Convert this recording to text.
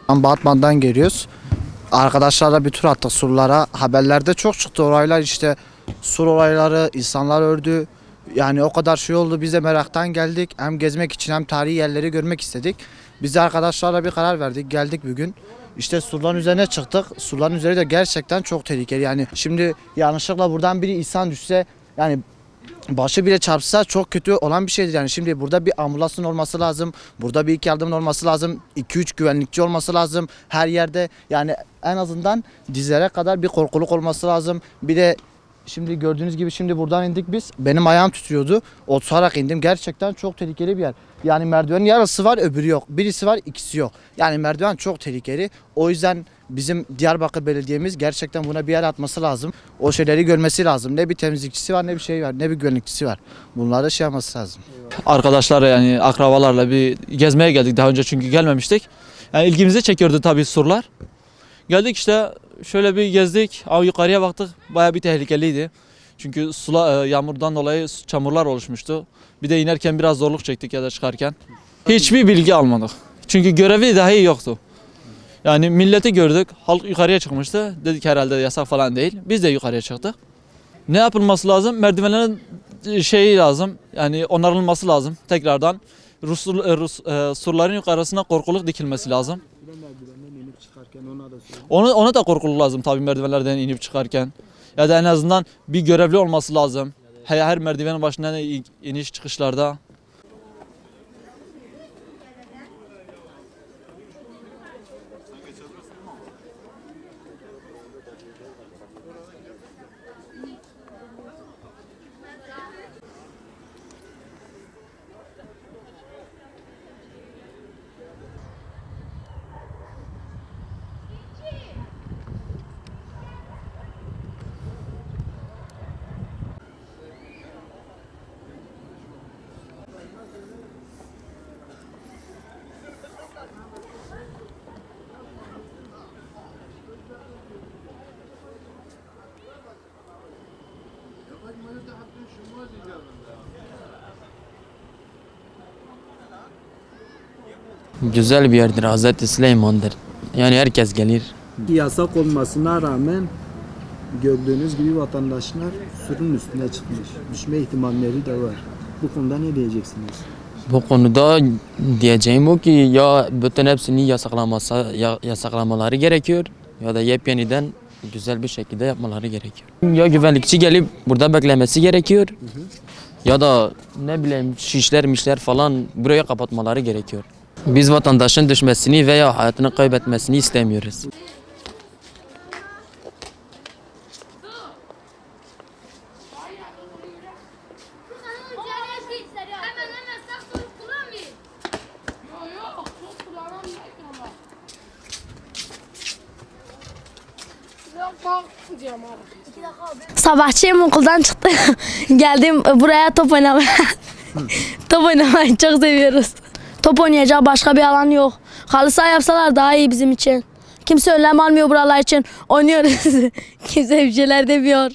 Batman'dan geliyoruz. Arkadaşlarla bir tur attık surlara. Haberlerde çok çıktı olaylar, işte sur olayları, insanlar öldü. Yani o kadar şey oldu. Biz de meraktan geldik. Hem gezmek için hem tarihi yerleri görmek istedik. Biz de arkadaşlarla bir karar verdik. Geldik bugün. İşte surların üzerine çıktık. Surların üzeri de gerçekten çok tehlikeli. Yani şimdi yanlışlıkla buradan biri insan düşse, yani başı bile çarpsa çok kötü olan bir şeydir. Yani şimdi burada bir ambulansın olması lazım. Burada bir ilk yardımın olması lazım. 2-3 güvenlikçi olması lazım. Her yerde yani en azından dizlere kadar bir korkuluk olması lazım. Bir de şimdi gördüğünüz gibi şimdi buradan indik biz. Benim ayağım tutuyordu. Oturarak indim. Gerçekten çok tehlikeli bir yer. Yani merdivenin yarısı var, öbürü yok. Birisi var, ikisi yok. Yani merdiven çok tehlikeli. O yüzden bizim Diyarbakır Belediye'miz gerçekten buna bir el atması lazım. O şeyleri görmesi lazım. Ne bir temizlikçisi var, ne bir şey var, ne bir güvenlikçisi var. Bunları şey yapması lazım. Arkadaşlar, yani akrabalarla bir gezmeye geldik daha önce, çünkü gelmemiştik. Yani ilgimizi çekiyordu tabii surlar. Geldik işte, şöyle bir gezdik. Yukarıya baktık, bayağı bir tehlikeliydi. Çünkü yağmurdan dolayı çamurlar oluşmuştu. Bir de inerken biraz zorluk çektik ya da çıkarken. Hiçbir bilgi almadık. Çünkü görevi dahi yoktu. Yani milleti gördük, halk yukarıya çıkmıştı. Dedik herhalde yasak falan değil. Biz de yukarıya çıktık. Ne yapılması lazım? Merdivenlerin lazım. Yani onarılması lazım tekrardan. Surların yukarısına korkuluk dikilmesi lazım. Ona da korkuluk lazım tabii, merdivenlerden inip çıkarken. Ya da en azından bir görevli olması lazım. Her merdivenin başında iniş çıkışlarda. Güzel bir yerdir, Hazreti Süleyman'dır. Yani herkes gelir. Yasak olmasına rağmen gördüğünüz gibi vatandaşlar surun üstüne çıkmış. Düşme ihtimalleri de var. Bu konuda ne diyeceksiniz? Bu konuda diyeceğim o ki, ya bütün hepsini yasaklamaları gerekiyor ya da yepyeniden güzel bir şekilde yapmaları gerekiyor. Ya güvenlikçi gelip burada beklemesi gerekiyor ya da ne bileyim şişler falan buraya kapatmaları gerekiyor. Biz vatandaşın düşmesini veya hayatını kaybetmesini istemiyoruz. Sabahçıyım, okuldan çıktım. Geldim buraya top oynamaya. Top oynamayı çok seviyoruz. Top oynayacak başka bir alan yok. Halı saha yapsalar daha iyi bizim için. Kimse önlem almıyor buralar için. Oynuyoruz. Kimse bir şeyler demiyor.